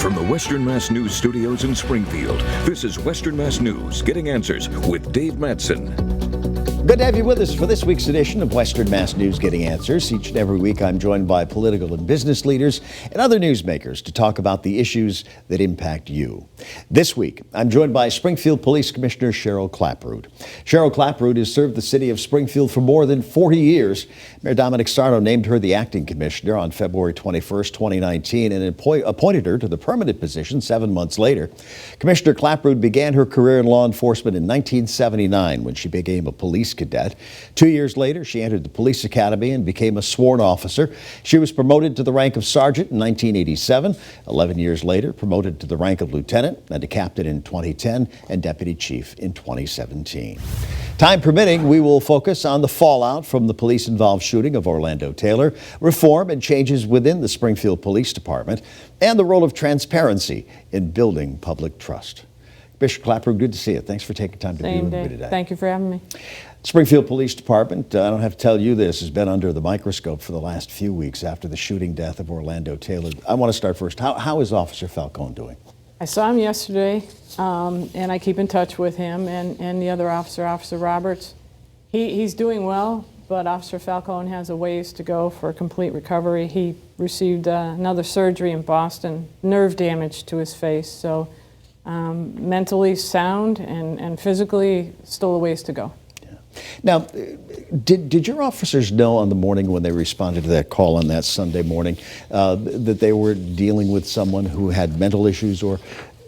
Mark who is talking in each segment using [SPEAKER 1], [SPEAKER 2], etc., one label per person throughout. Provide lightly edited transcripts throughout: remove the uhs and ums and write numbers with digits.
[SPEAKER 1] From the Western Mass News Studios in Springfield, this is Western Mass News Getting Answers with Dave Mattson.
[SPEAKER 2] Good to have you with us for this week's edition of Western Mass News Getting Answers. Each and every week I'm joined by political and business leaders and other newsmakers to talk about the issues that impact you. This week I'm joined by Springfield Police Commissioner Cheryl Claproot. Cheryl Claproot has served the city of Springfield for more than 40 years. Mayor Dominic Sarno named her the acting commissioner on February 21st, 2019 and appointed her to the permanent position 7 months later. Commissioner Claproot began her career in law enforcement in 1979 when she became a police cadet. 2 years later, she entered the police academy and became a sworn officer. She was promoted to the rank of sergeant in 1987. 11 years later, promoted to the rank of lieutenant and to captain in 2010 and deputy chief in 2017. Time permitting, we will focus on the fallout from the police-involved shooting of Orlando Taylor, reform and changes within the Springfield Police Department, and the role of transparency in building public trust. Bishop Claproot, good to see you. Thanks for taking time to be with me today.
[SPEAKER 3] Thank you for having me.
[SPEAKER 2] Springfield Police Department, I don't have to tell you this, has been under the microscope for the last few weeks after the shooting death of Orlando Taylor. I want to start first. How is Officer Falcone doing?
[SPEAKER 3] I saw him yesterday, and I keep in touch with him and the other officer, Officer Roberts. He's doing well, but Officer Falcone has a ways to go for a complete recovery. He received another surgery in Boston, nerve damage to his face, so mentally sound and physically still a ways to go.
[SPEAKER 2] Now, did your officers know on the morning when they responded to that call on that Sunday morning that they were dealing with someone who had mental issues, or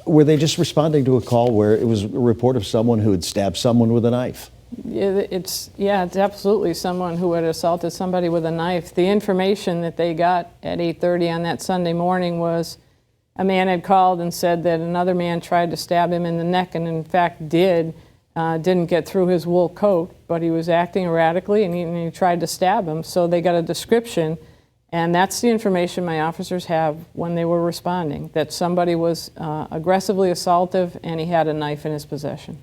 [SPEAKER 2] were they just responding to a call where it was a report of someone who had stabbed someone with a knife?
[SPEAKER 3] It's absolutely someone who had assaulted somebody with a knife. The information that they got at 8:30 on that Sunday morning was a man had called and said that another man tried to stab him in the neck, and in fact didn't get through his wool coat, but he was acting erratically and he tried to stab him. So they got a description, and that's the information my officers have when they were responding, that somebody was aggressively assaultive and he had a knife in his possession.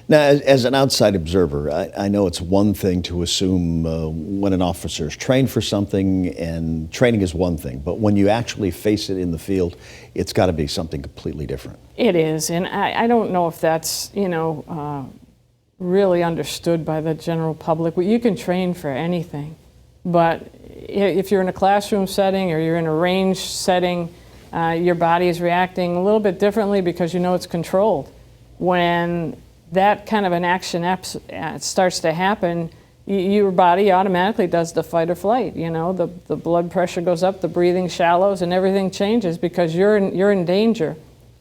[SPEAKER 2] Now, as an outside observer, I know it's one thing to assume when an officer is trained for something, and training is one thing, but when you actually face it in the field, it's got to be something completely different. It
[SPEAKER 3] is, and I don't know if that's, really understood by the general public. You can train for anything, but if you're in a classroom setting or you're in a range setting, your body is reacting a little bit differently because it's controlled. When that kind of an action starts to happen, your body automatically does the fight or flight. The blood pressure goes up, the breathing shallows, and everything changes because you're in danger.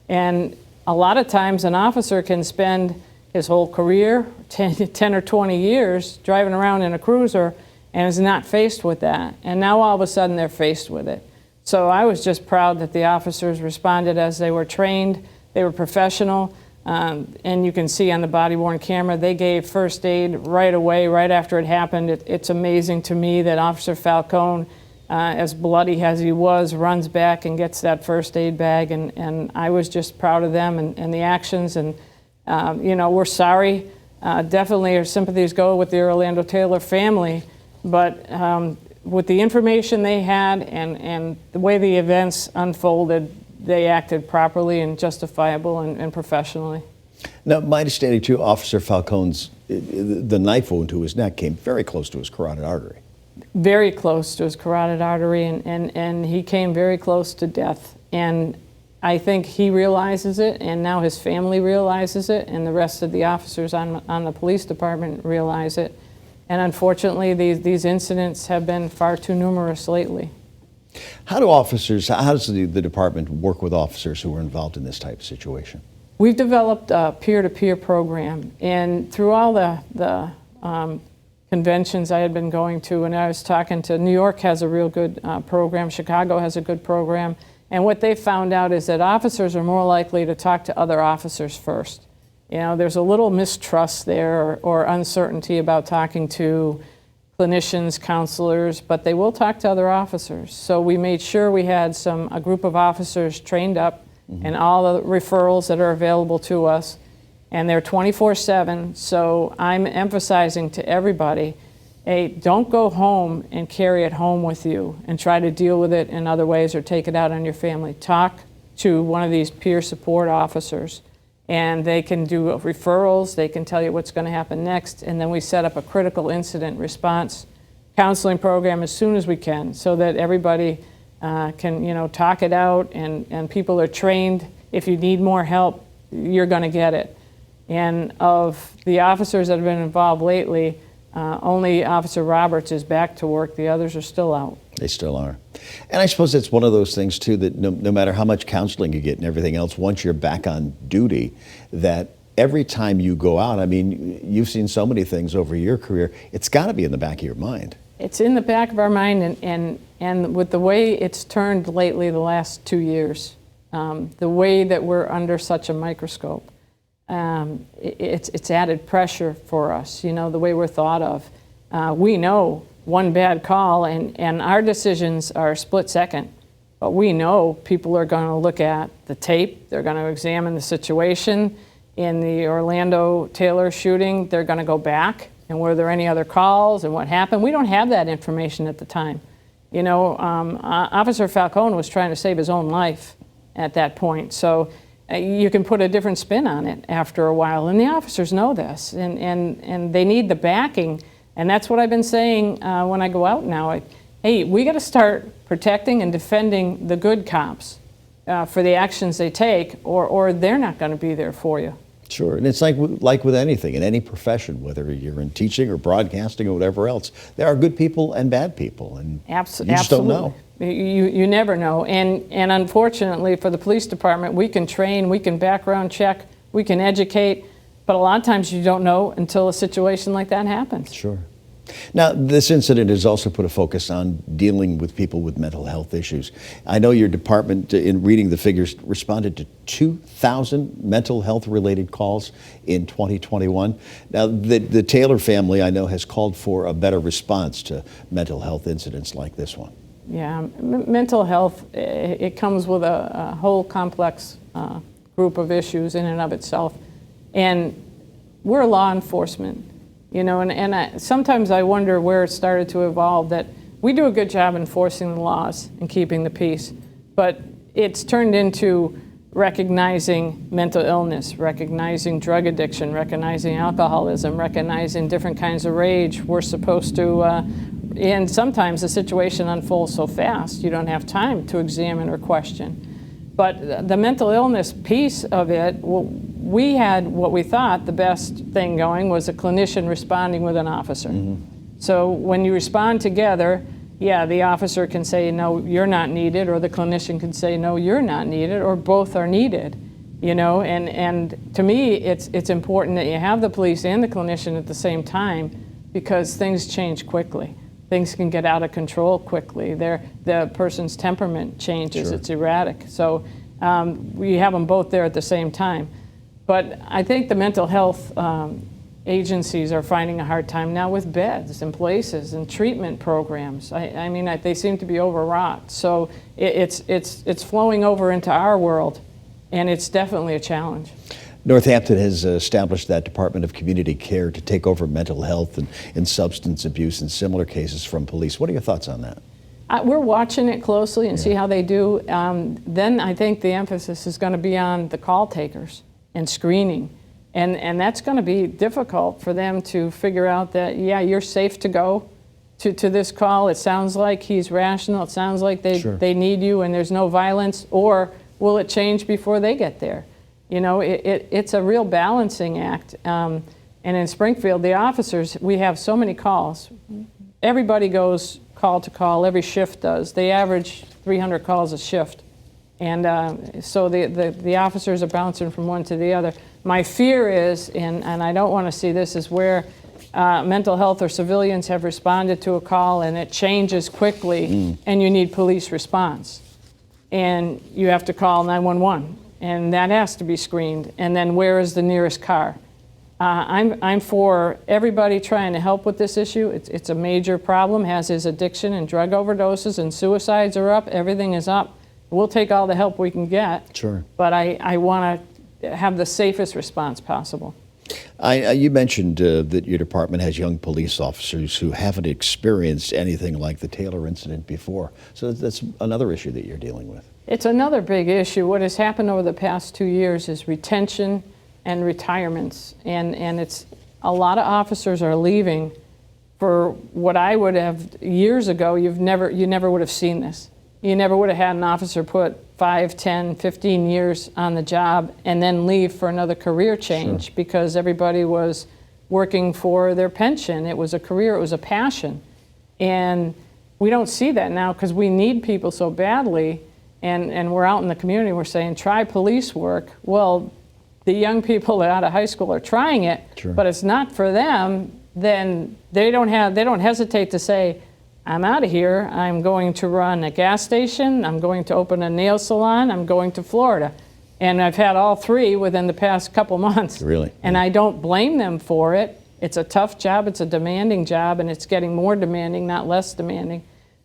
[SPEAKER 3] And a lot of times an officer can spend his whole career, 10 or 20 years, driving around in a cruiser and is not faced with that. And now all of a sudden they're faced with it. So I was just proud that the officers responded as they were trained. They were professional. And you can see on the body-worn camera, they gave first aid right away, right after it happened. It's amazing to me that Officer Falcone, as bloody as he was, runs back and gets that first aid bag. And I was just proud of them and the actions. And, we're sorry. Definitely our sympathies go with the Orlando Taylor family. But with the information they had and the way the events unfolded, they acted properly and justifiable and professionally.
[SPEAKER 2] Now, my understanding too, Officer Falcone's, the knife wound to his neck came very close to his carotid artery.
[SPEAKER 3] Very close to his carotid artery, and he came very close to death. And I think he realizes it, and now his family realizes it, and the rest of the officers on the police department realize it. And unfortunately, these incidents have been far too numerous lately.
[SPEAKER 2] How does the department work with officers who are involved in this type of situation?
[SPEAKER 3] We've developed a peer-to-peer program, and through all the conventions I had been going to, and I was talking to, New York has a real good program, Chicago has a good program, and what they found out is that officers are more likely to talk to other officers first. There's a little mistrust there or uncertainty about talking to clinicians, counselors, but they will talk to other officers. So we made sure we had a group of officers trained up and all the referrals that are available to us, and they're 24/7. So I'm emphasizing to everybody, hey, don't go home and carry it home with you and try to deal with it in other ways or take it out on your family. Talk to one of these peer support officers, and they can do referrals, they can tell you what's going to happen next, and then we set up a critical incident response counseling program as soon as we can, so that everybody can talk it out, and people are trained. If you need more help, you're going to get it. And of the officers that have been involved lately, only Officer Roberts is back to work. The others are still out.
[SPEAKER 2] They still are. And I suppose it's one of those things, too, that no matter how much counseling you get and everything else, once you're back on duty, that every time you go out, I mean, you've seen so many things over your career, it's got to be in the back of your mind.
[SPEAKER 3] It's in the back of our mind, and with the way it's turned lately the last 2 years, the way that we're under such a microscope, it's added pressure for us, the way we're thought of. We know one bad call, and our decisions are split second. But we know people are going to look at the tape, they're going to examine the situation. In the Orlando Taylor shooting, they're going to go back, and were there any other calls and what happened? We don't have that information at the time. Officer Falcone was trying to save his own life at that point. So you can put a different spin on it after a while, and the officers know this, and they need the backing. And that's what I've been saying when I go out now. Hey, we got to start protecting and defending the good cops for the actions they take, or they're not going to be there for you.
[SPEAKER 2] Sure, and it's like with anything, in any profession, whether you're in teaching or broadcasting or whatever else, there are good people and bad people, and you just don't know.
[SPEAKER 3] You never know, and unfortunately for the police department, we can train, we can background check, we can educate, but a lot of times you don't know until a situation like that happens.
[SPEAKER 2] Sure. Now, this incident has also put a focus on dealing with people with mental health issues. I know your department, in reading the figures, responded to 2,000 mental health-related calls in 2021. Now, the Taylor family, I know, has called for a better response to mental health incidents like this one.
[SPEAKER 3] Yeah, mental health, it comes with a whole complex group of issues in and of itself. And we're law enforcement. Sometimes I wonder where it started to evolve, that we do a good job enforcing the laws and keeping the peace, but it's turned into recognizing mental illness, recognizing drug addiction, recognizing alcoholism, recognizing different kinds of rage. We're supposed to, and sometimes the situation unfolds so fast you don't have time to examine or question. But the mental illness piece of it, we had what we thought the best thing going was a clinician responding with an officer. Mm-hmm. So when you respond together, the officer can say, no, you're not needed, or the clinician can say, no, you're not needed, or both are needed. And to me, it's important that you have the police and the clinician at the same time, because things change quickly. Things can get out of control quickly. The person's temperament changes, sure. It's erratic. So we have them both there at the same time. But I think the mental health agencies are finding a hard time now with beds and places and treatment programs. They seem to be overwrought. So it's flowing over into our world, and it's definitely a challenge.
[SPEAKER 2] Northampton has established that Department of Community Care to take over mental health and substance abuse and similar cases from police. What are your thoughts on that?
[SPEAKER 3] We're watching it closely and see how they do. Then I think the emphasis is going to be on the call takers and screening. And that's going to be difficult for them to figure out that, you're safe to go to this call. It sounds like he's rational. It sounds like they need you and there's no violence. Or will it change before they get there? It's a real balancing act. And in Springfield, the officers, we have so many calls. Everybody goes call to call. Every shift does. They average 300 calls a shift. And so the officers are bouncing from one to the other. My fear is, and I don't want to see this, is where mental health or civilians have responded to a call and it changes quickly and you need police response. And you have to call 911. And that has to be screened. And then where is the nearest car? I'm for everybody trying to help with this issue. It's a major problem, as is addiction and drug overdoses, and suicides are up. Everything is up. We'll take all the help we can get.
[SPEAKER 2] Sure.
[SPEAKER 3] But I want to have the safest response possible.
[SPEAKER 2] You mentioned that your department has young police officers who haven't experienced anything like the Taylor incident before. So that's another issue that you're dealing with.
[SPEAKER 3] It's another big issue. What has happened over the past 2 years is retention and retirements. And it's a lot of officers are leaving for what I would have years ago, you never would have seen this. You never would have had an officer put 5, 10, 15 years on the job and then leave for another career change. Sure. Because everybody was working for their pension. It was a career, it was a passion. And we don't see that now because we need people so badly. And we're out in the community, we're saying, try police work. Well, the young people that are out of high school are trying it, sure, but it's not for them. Then they don't hesitate to say, I'm out of here, I'm going to run a gas station, I'm going to open a nail salon, I'm going to Florida. And I've had all three within the past couple months.
[SPEAKER 2] Really?
[SPEAKER 3] And I don't blame them for it. It's a tough job, it's a demanding job, and it's getting more demanding, not less demanding.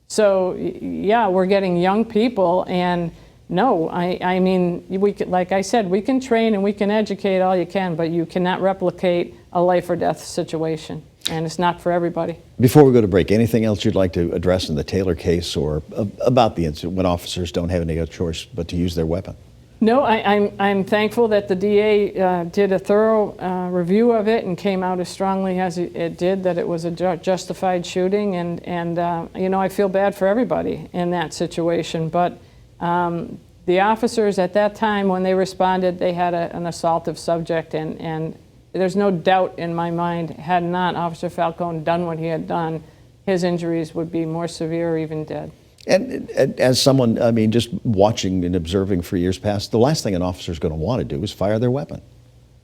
[SPEAKER 3] So yeah, we're getting young people, and no, I mean, like I said, we can train and we can educate all you can, but you cannot replicate a life or death situation, and it's not for everybody.
[SPEAKER 2] Before we go to break, anything else you'd like to address in the Taylor case or about the incident when officers don't have any other choice but to use their weapon?
[SPEAKER 3] No, I'm thankful that the DA did a thorough review of it and came out as strongly as it did, that it was a justified shooting, and you know, I feel bad for everybody in that situation, but the officers at that time, when they responded, they had an assaultive subject, and there's no doubt in my mind, had not Officer Falcone done what he had done, his injuries would be more severe or even dead.
[SPEAKER 2] And as someone, I mean, just watching and observing for years past, the last thing an officer is going to want to do is fire their weapon.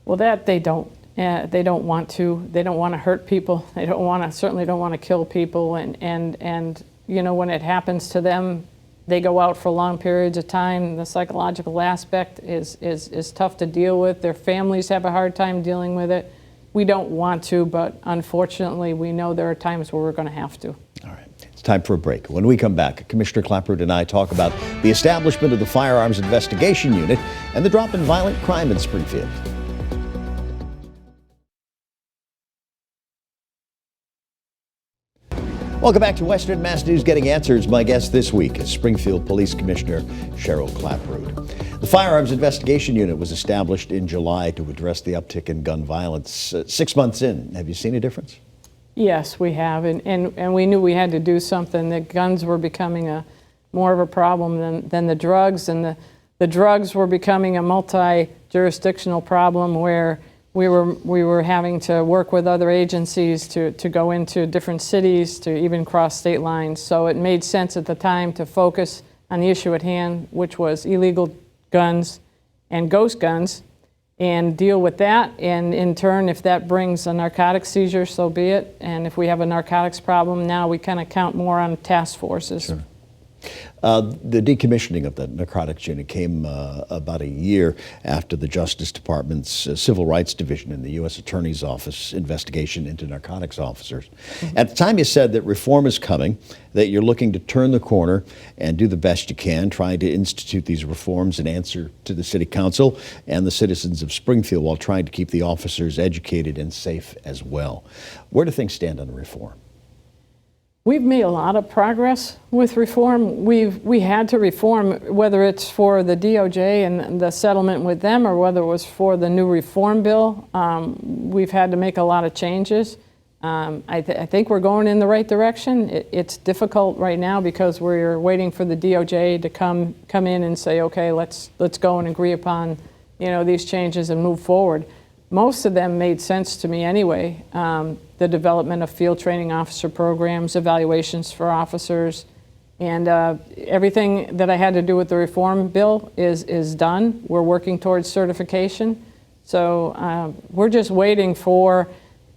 [SPEAKER 3] Well, that they don't. They don't want to. They don't want to hurt people. They don't want to. Certainly don't want to kill people. And you know, when it happens to them, they go out for long periods of time. The psychological aspect is tough to deal with. Their families have a hard time dealing with it. We don't want to, but unfortunately, we know there are times where we're going to have to.
[SPEAKER 2] All right. It's time for a break. When we come back, Commissioner Claproot and I talk about the establishment of the Firearms Investigation Unit and the drop in violent crime in Springfield. Welcome back to Western Mass News Getting Answers. My guest this week is Springfield Police Commissioner Cheryl Claproot. The Firearms Investigation Unit was established in July to address the uptick in gun violence. 6 months in, have you seen a difference?
[SPEAKER 3] Yes, we have, and we knew we had to do something. The guns were becoming more of a problem than the drugs, and the drugs were becoming a multi-jurisdictional problem where we were having to work with other agencies to go into different cities, to even cross state lines. So it made sense at the time to focus on the issue at hand, which was illegal guns and ghost guns, and deal with that. And in turn, if that brings a narcotics seizure, so be it. And if we have a narcotics problem, now we kind of count more on task forces.
[SPEAKER 2] Sure. The decommissioning of the narcotics unit came about a year after the Justice Department's Civil Rights Division in the U.S. Attorney's Office investigation into narcotics officers. Mm-hmm. At the time, you said that reform is coming, that you're looking to turn the corner and do the best you can, trying to institute these reforms in answer to the City Council and the citizens of Springfield while trying to keep the officers educated and safe as well. Where do things stand on the reform?
[SPEAKER 3] We've made a lot of progress with reform. We had to reform, whether it's for the DOJ and the settlement with them or whether it was for the new reform bill. We've had to make a lot of changes. I think we're going in the right direction. It's difficult right now because we're waiting for the DOJ to come in and say, okay, let's go and agree upon, you know, these changes and move forward. Most of them made sense to me anyway. The development of field training officer programs, evaluations for officers, and everything that I had to do with the reform bill is done. We're working towards certification. So we're just waiting for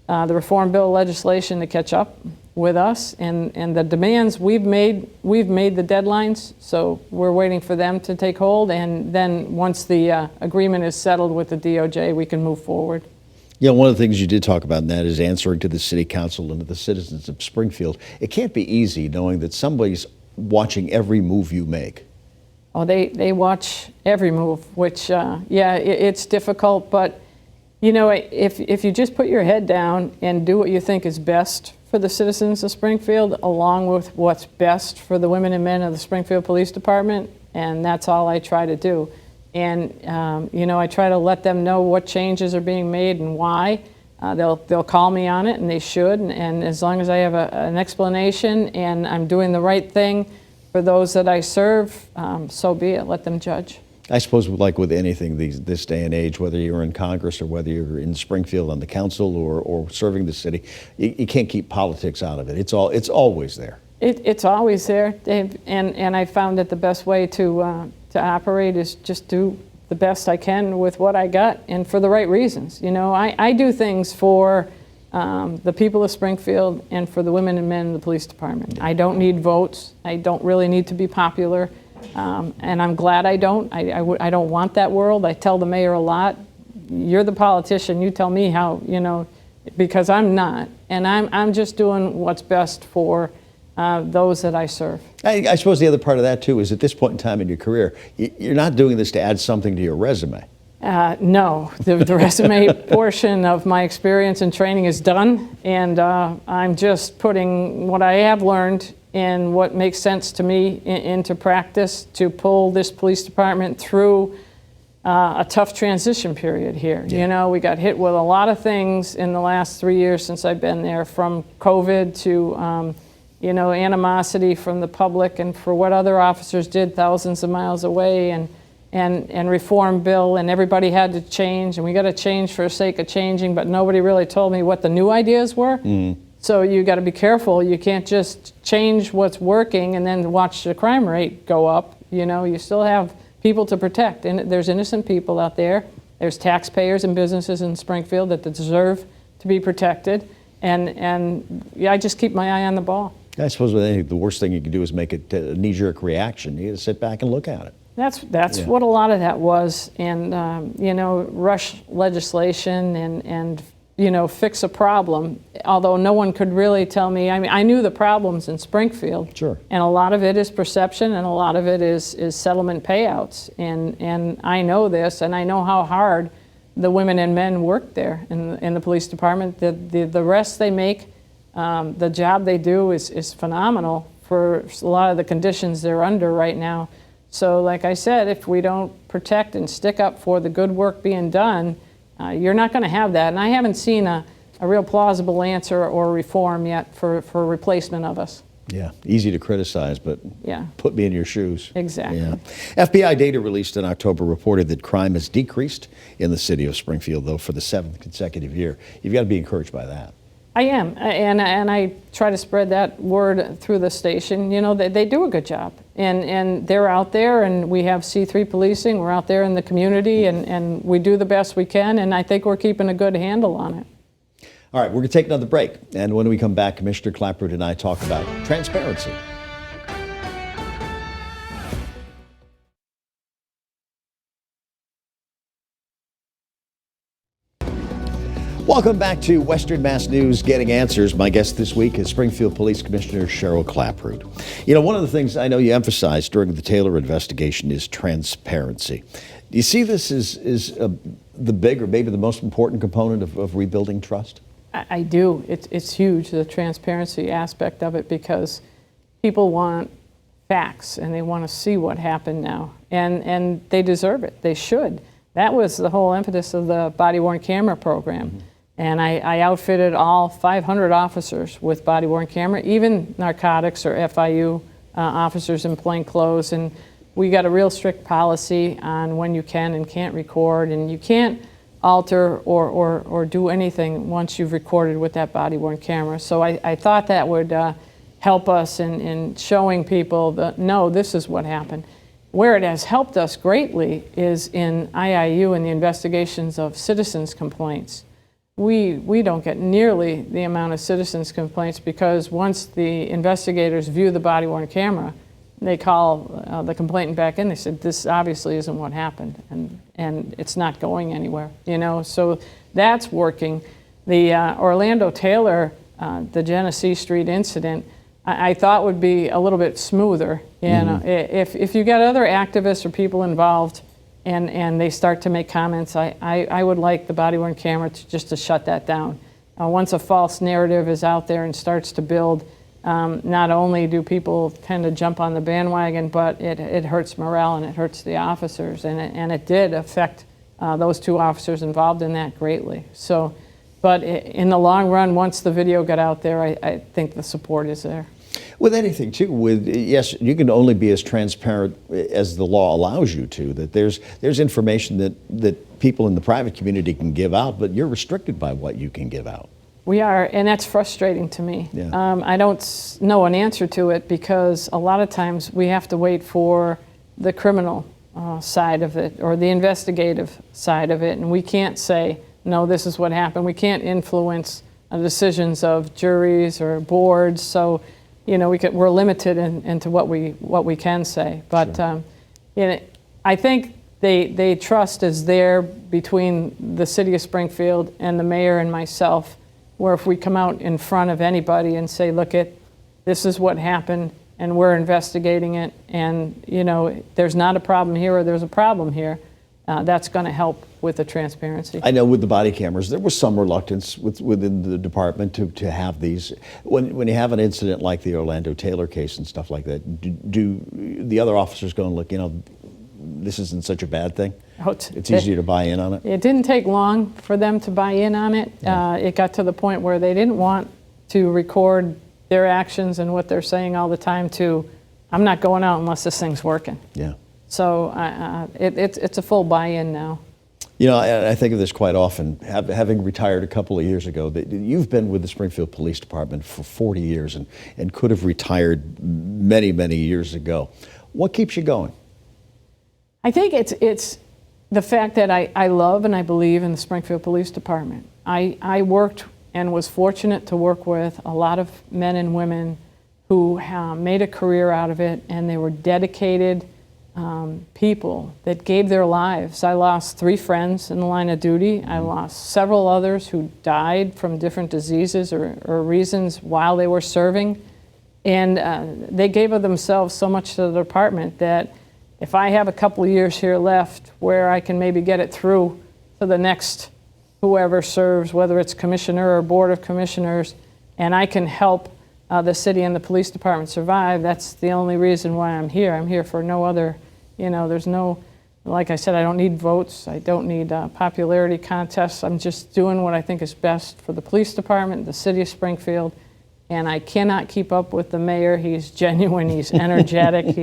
[SPEAKER 3] the reform bill legislation to catch up with us, and the demands we've made the deadlines, so we're waiting for them to take hold, and then once the agreement is settled with the DOJ, we can move forward.
[SPEAKER 2] Yeah, one of the things you did talk about, and that is answering to the City Council and to the citizens of Springfield. It can't be easy knowing that somebody's watching every move you make.
[SPEAKER 3] Oh, they watch every move, which, yeah, it's difficult, but, you know, if you just put your head down and do what you think is best for the citizens of Springfield, along with what's best for the women and men of the Springfield Police Department, and that's all I try to do. And I try to let them know what changes are being made and why. They'll call me on it, and they should. And as long as I have an explanation and I'm doing the right thing for those that I serve, so be it. Let them judge.
[SPEAKER 2] I suppose, like with anything this day and age, whether you're in Congress or whether you're in Springfield on the council or serving the city, you can't keep politics out of it. It's always there.
[SPEAKER 3] It's always there, Dave. And I found that the best way to operate is just do the best I can with what I got, and for the right reasons. I do things for the people of Springfield and for the women and men in the police department. I don't need votes. I don't really need to be popular. And I'm glad I don't. I don't want that world. I tell the mayor a lot, you're the politician, you tell me how, because I'm not. And I'm just doing what's best for those that I serve.
[SPEAKER 2] I suppose the other part of that, too, is at this point in time in your career, you're not doing this to add something to your resume.
[SPEAKER 3] No, the resume portion of my experience and training is done, and I'm just putting what I have learned and what makes sense to me into practice to pull this police department through a tough transition period here.
[SPEAKER 2] Yeah.
[SPEAKER 3] We got hit with a lot of things in the last 3 years since I've been there, from COVID to animosity from the public and for what other officers did thousands of miles away, and reform bill, and everybody had to change, and we got to change for the sake of changing, but nobody really told me what the new ideas were. So you got to be careful. You can't just change what's working and then watch the crime rate go up. You still have people to protect, and there's innocent people out there. There's taxpayers and businesses in Springfield that deserve to be protected, and I just keep my eye on the ball.
[SPEAKER 2] I suppose the worst thing you can do is make it a knee-jerk reaction. You got to sit back and look at it.
[SPEAKER 3] That's what a lot of that was, and rush legislation and fix a problem. Although no one could really tell me. I mean, I knew the problems in Springfield.
[SPEAKER 2] Sure.
[SPEAKER 3] And a lot of it is perception, and a lot of it is settlement payouts. And I know this, and I know how hard the women and men work there in the police department. The rest they make, the job they do is phenomenal for a lot of the conditions they're under right now. So like I said, if we don't protect and stick up for the good work being done, you're not going to have that. And I haven't seen a real plausible answer or reform yet for replacement of us.
[SPEAKER 2] Yeah, easy to criticize, but put me in your shoes.
[SPEAKER 3] Exactly.
[SPEAKER 2] Yeah. FBI data released in October reported that crime has decreased in the city of Springfield, though, for the 7th consecutive year. You've got to be encouraged by that.
[SPEAKER 3] I am, and I try to spread that word through the station. They do a good job, and they're out there, and we have C3 policing. We're out there in the community, and we do the best we can, and I think we're keeping a good handle on it.
[SPEAKER 2] All right, we're going to take another break, and when we come back, Commissioner Claproot and I talk about transparency. Welcome back to Western Mass News Getting Answers. My guest this week is Springfield Police Commissioner Cheryl Claproot. One of the things I know you emphasized during the Taylor investigation is transparency. Do you see this as the big or maybe the most important component of rebuilding trust?
[SPEAKER 3] I do. It's huge, the transparency aspect of it, because people want facts and they want to see what happened now, and they deserve it. They should. That was the whole impetus of the body-worn camera program. Mm-hmm. And I outfitted all 500 officers with body-worn camera, even narcotics or FIU officers in plain clothes. And we got a real strict policy on when you can and can't record, and you can't alter or do anything once you've recorded with that body-worn camera. So I thought that would help us in showing people that, no, this is what happened. Where it has helped us greatly is in IIU and the investigations of citizens' complaints. We don't get nearly the amount of citizens' complaints, because once the investigators view the body-worn camera, they call the complainant back in. They said, this obviously isn't what happened, and it's not going anywhere. So that's working. The Orlando Taylor, the Genesee Street incident, I thought would be a little bit smoother. If you got other activists or people involved and they start to make comments, I would like the body-worn camera to shut that down. Once a false narrative is out there and starts to build, not only do people tend to jump on the bandwagon, but it hurts morale and it hurts the officers, and it did affect those 2 officers involved in that greatly. So, but in the long run, once the video got out there, I think the support is there.
[SPEAKER 2] With anything too, yes, you can only be as transparent as the law allows you to. That there's information that people in the private community can give out, but you're restricted by what you can give out.
[SPEAKER 3] We are, and that's frustrating to me.
[SPEAKER 2] Yeah.
[SPEAKER 3] I don't know an answer to it because a lot of times we have to wait for the criminal side of it or the investigative side of it, and we can't say, no, this is what happened. We can't influence the decisions of juries or boards, so we're limited into what we can say. But
[SPEAKER 2] Sure.
[SPEAKER 3] I think they trust is there between the city of Springfield and the mayor and myself, where if we come out in front of anybody and say, look, this is what happened and we're investigating it, and there's not a problem here or there's a problem here, that's going to help with the transparency.
[SPEAKER 2] I know with the body cameras, there was some reluctance within the department to have these. When you have an incident like the Orlando Taylor case and stuff like that, do the other officers go and look, this isn't such a bad thing? It's easier to buy in on it?
[SPEAKER 3] It didn't take long for them to buy in on it.
[SPEAKER 2] Yeah.
[SPEAKER 3] It got to the point where they didn't want to record their actions and what they're saying all the time to, I'm not going out unless this thing's working.
[SPEAKER 2] Yeah.
[SPEAKER 3] So it's a full buy-in now.
[SPEAKER 2] I think of this quite often, having retired a couple of years ago. That you've been with the Springfield Police Department for 40 years and could have retired many, many years ago. What keeps you going?
[SPEAKER 3] I think it's the fact that I love and I believe in the Springfield Police Department. I worked and was fortunate to work with a lot of men and women who made a career out of it, and they were dedicated people that gave their lives. I lost 3 friends in the line of duty. I lost several others who died from different diseases or reasons while they were serving. And they gave of themselves so much to the department that if I have a couple of years here left where I can maybe get it through to the next whoever serves, whether it's commissioner or board of commissioners, and I can help the city and the police department survive, that's the only reason why I'm here. I'm here for no other, there's no, like I said, I don't need votes. I don't need popularity contests. I'm just doing what I think is best for the police department, the city of Springfield, and I cannot keep up with the mayor. He's genuine, he's energetic,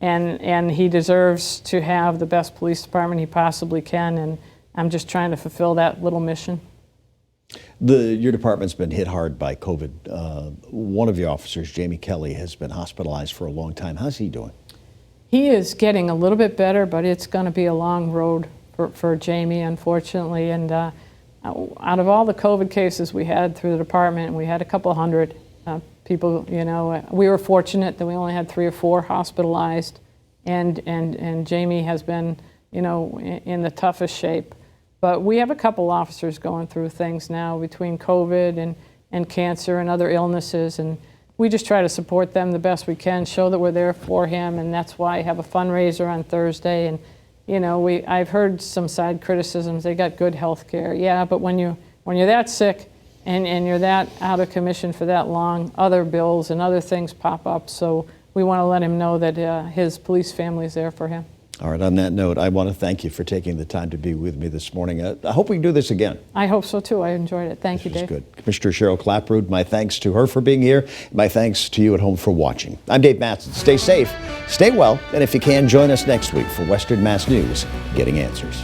[SPEAKER 3] and he deserves to have the best police department he possibly can, and I'm just trying to fulfill that little mission.
[SPEAKER 2] Your department's been hit hard by COVID. One of your officers, Jamie Kelly, has been hospitalized for a long time. How's he doing?
[SPEAKER 3] He is getting a little bit better, but it's going to be a long road for Jamie, unfortunately. And out of all the COVID cases we had through the department, we had a couple hundred people. We were fortunate that we only had 3 or 4 hospitalized, and Jamie has been, in the toughest shape. But we have a couple officers going through things now between COVID and cancer and other illnesses, and we just try to support them the best we can, show that we're there for him, and that's why I have a fundraiser on Thursday. And I've heard some side criticisms. They got good health care. Yeah, but when you're that sick and you're that out of commission for that long, other bills and other things pop up. So we want to let him know that his police family is there for him.
[SPEAKER 2] All right, on that note, I want to thank you for taking the time to be with me this morning. I hope we can do this again.
[SPEAKER 3] I hope so too. I enjoyed it. Thank you, Dave.
[SPEAKER 2] Good. Commissioner Cheryl Claproot, my thanks to her for being here. My thanks to you at home for watching. I'm Dave Mattson. Stay safe, stay well, and if you can, join us next week for Western Mass News Getting Answers.